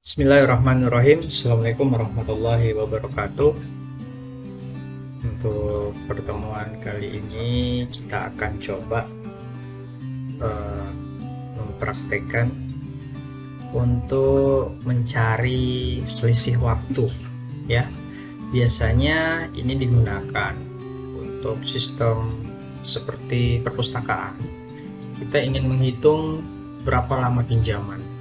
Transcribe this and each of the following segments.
Bismillahirrahmanirrahim. Assalamualaikum warahmatullahi wabarakatuh. Untuk pertemuan kali ini kita akan coba mempraktekkan untuk mencari selisih waktu ya. Biasanya ini digunakan untuk sistem seperti perpustakaan. Kita ingin menghitung berapa lama pinjaman,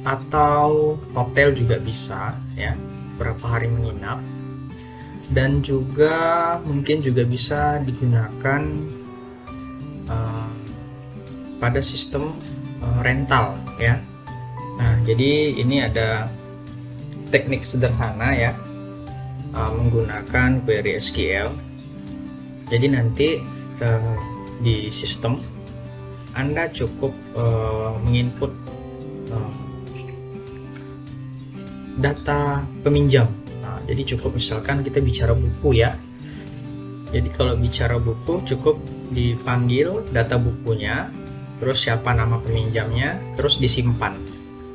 atau hotel juga bisa ya, berapa hari menginap, dan juga mungkin juga bisa digunakan pada sistem rental ya. Nah, jadi ini ada teknik sederhana ya, menggunakan query SQL. Jadi nanti di sistem Anda cukup menginput data peminjam. Nah, jadi cukup misalkan kita bicara buku ya. Jadi kalau bicara buku cukup dipanggil data bukunya, terus siapa nama peminjamnya, terus disimpan.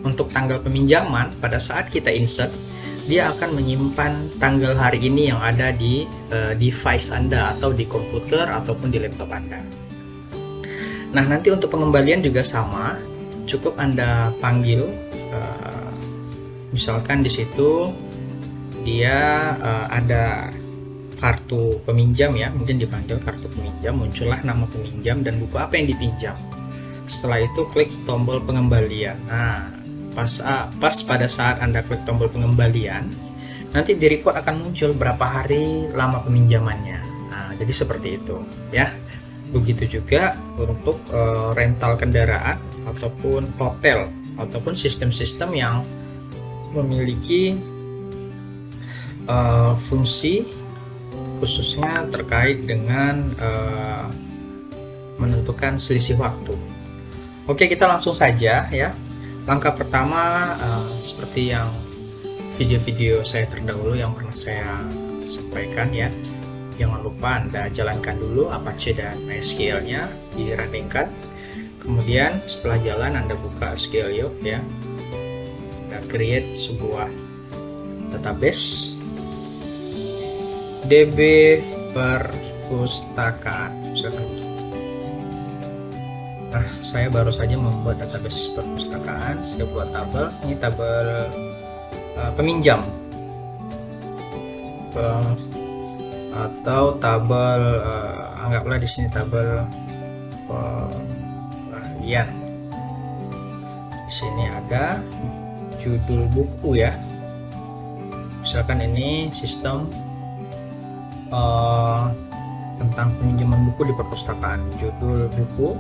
Untuk tanggal peminjaman pada saat kita insert, dia akan menyimpan tanggal hari ini yang ada di device Anda atau di komputer ataupun di laptop Anda. Nah, nanti untuk pengembalian juga sama, cukup Anda panggil misalkan di situ dia ada kartu peminjam ya, mungkin dipanggil kartu peminjam, muncullah nama peminjam dan buku apa yang dipinjam. Setelah itu klik tombol pengembalian. Nah, pas pada saat Anda klik tombol pengembalian, nanti di report akan muncul berapa hari lama peminjamannya. Nah, jadi seperti itu ya. Begitu juga untuk rental kendaraan ataupun hotel ataupun sistem-sistem yang memiliki fungsi khususnya terkait dengan menentukan selisih waktu. Oke, kita langsung saja ya. Langkah pertama seperti yang video-video saya terdahulu yang pernah saya sampaikan ya. Jangan lupa Anda jalankan dulu Apache dan MySQL-nya, di-runningkan. Kemudian setelah jalan Anda buka SQL Yuk ya. Anda create sebuah database DB perpustakaan misalkan. Nah, saya baru saja membuat database perpustakaan. Saya buat tabel, ini tabel peminjam atau tabel anggaplah di sini tabel pembelian. Di sini ada judul buku ya. Misalkan ini sistem tentang peminjaman buku di perpustakaan. Judul buku,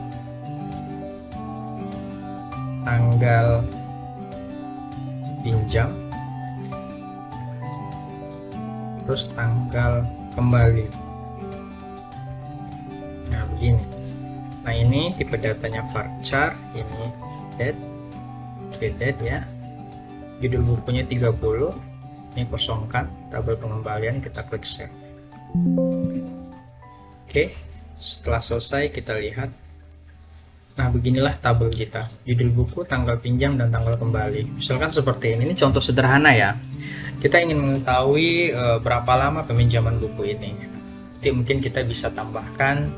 tanggal pinjam, terus tanggal kembali. Nah, begini. Nah, ini tipe datanya varchar, ini date, date ya. Judul bukunya 30. Ini kosongkan, tabel pengembalian, kita klik save. Oke, setelah selesai kita lihat. Nah, beginilah tabel kita. Judul buku, tanggal pinjam, dan tanggal kembali. Misalkan seperti ini contoh sederhana ya. Kita ingin mengetahui berapa lama peminjaman buku ini. Nanti mungkin kita bisa tambahkan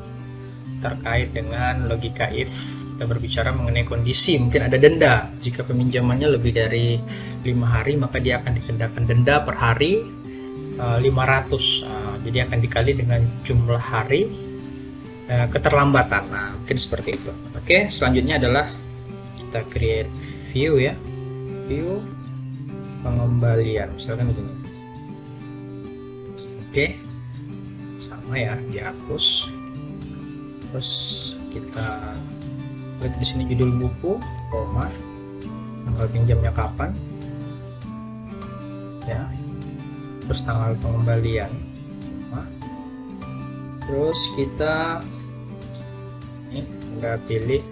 terkait dengan logika if. Kita berbicara mengenai kondisi, mungkin ada denda. Jika peminjamannya lebih dari 5 hari, maka dia akan dikenakan denda per hari 500. Jadi akan dikali dengan jumlah hari keterlambatan. Nah, mungkin seperti itu. Oke, selanjutnya adalah kita create view ya. View pengembalian, misalkan begini. Oke, sama ya, dihapus. Terus kita klik di sini judul buku, koma, tanggal pinjamnya kapan, ya. Terus tanggal pengembalian, koma. Terus kita ini nggak pilih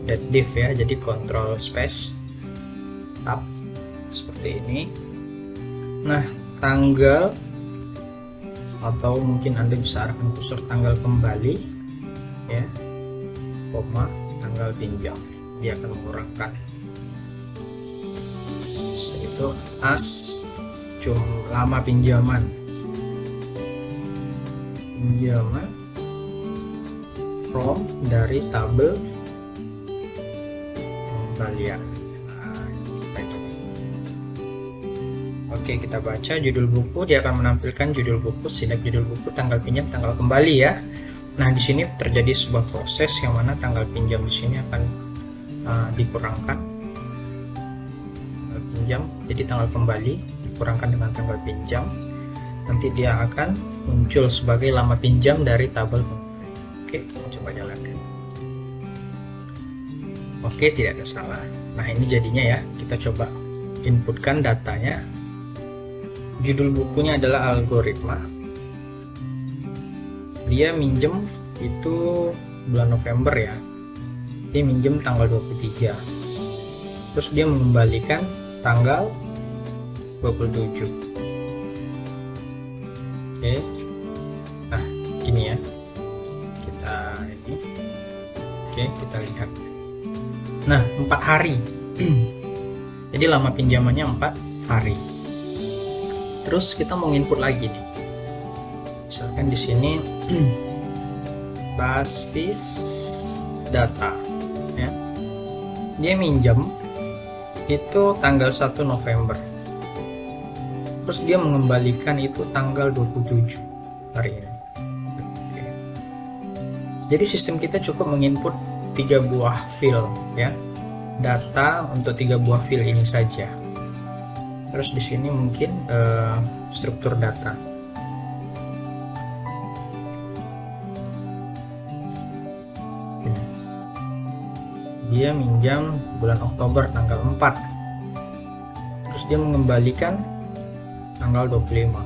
that div ya, jadi control space tab seperti ini. Nah, tanggal atau mungkin Anda bisa arahkan kursor tanggal kembali ya, koma, tanggal pinjam. Dia akan mengurangkan yaitu as lama pinjaman from dari tabel pengembalian. Oke, kita baca judul buku. Dia akan menampilkan judul buku, select judul buku, tanggal pinjam, tanggal kembali ya. Nah, di sini terjadi sebuah proses yang mana tanggal pinjam di sini akan dikurangkan tanggal pinjam, jadi tanggal kembali dikurangkan dengan tanggal pinjam. Nanti dia akan muncul sebagai lama pinjam dari tabel. Oke, kita coba jalankan. Oke, tidak ada salah. Nah, ini jadinya ya. Kita coba inputkan datanya. Judul bukunya adalah algoritma. Dia minjem itu bulan November ya. Dia minjem tanggal 23. Terus dia mengembalikan tanggal 27. Oke. Nah, gini ya. Kita ini. Oke, kita lihat. Nah, 4 hari. Jadi lama pinjamannya 4 hari. Terus kita mau input lagi nih. Misalkan di sini basis data ya. Dia minjam itu tanggal 1 November. Terus dia mengembalikan itu tanggal 27 hari ini. Oke. Jadi sistem kita cukup menginput 3 buah field ya. Data untuk 3 buah field ini saja. Terus di sini mungkin struktur data. Dia minjam bulan Oktober tanggal 4. Terus dia mengembalikan tanggal 25.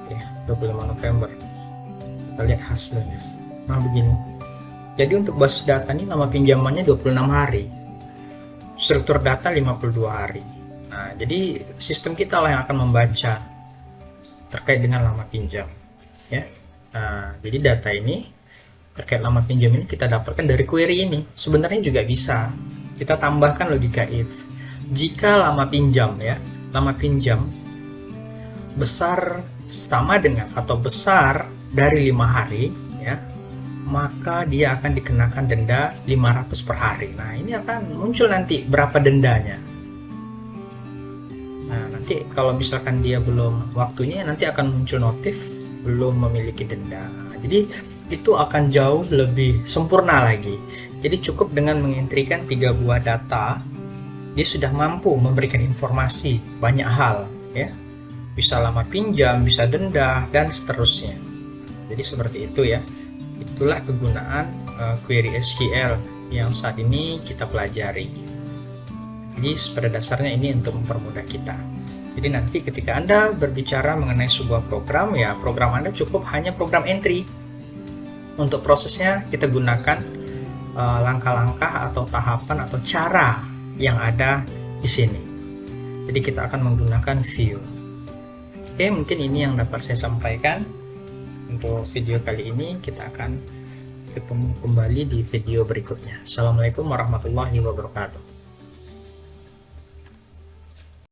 Oke, 25 November. Kita lihat hasilnya. Nah, begini. Jadi untuk basis data ini lama pinjamannya 26 hari. Struktur data 52 hari. Nah, jadi sistem kita lah yang akan membaca terkait dengan lama pinjam ya. Nah, jadi data ini terkait lama pinjam ini kita dapatkan dari query ini. Sebenarnya juga bisa kita tambahkan logika if. Jika lama pinjam ya, lama pinjam besar sama dengan atau besar dari 5 hari ya, maka dia akan dikenakan denda 500 per hari. Nah, ini akan muncul nanti berapa dendanya. Nah, nanti kalau misalkan dia belum waktunya, nanti akan muncul notif belum memiliki denda. Jadi itu akan jauh lebih sempurna lagi. Jadi cukup dengan mengentrikan 3 buah data, dia sudah mampu memberikan informasi banyak hal ya. Bisa lama pinjam, bisa denda, dan seterusnya. Jadi seperti itu ya. Itulah kegunaan query SQL yang saat ini kita pelajari. Jadi pada dasarnya ini untuk mempermudah kita. Jadi nanti ketika Anda berbicara mengenai sebuah program, ya program Anda cukup hanya program entry. Untuk prosesnya kita gunakan langkah-langkah atau tahapan atau cara yang ada di sini. Jadi kita akan menggunakan view. Oke, mungkin ini yang dapat saya sampaikan untuk video kali ini. Kita akan ketemu kembali di video berikutnya. Assalamualaikum warahmatullahi wabarakatuh.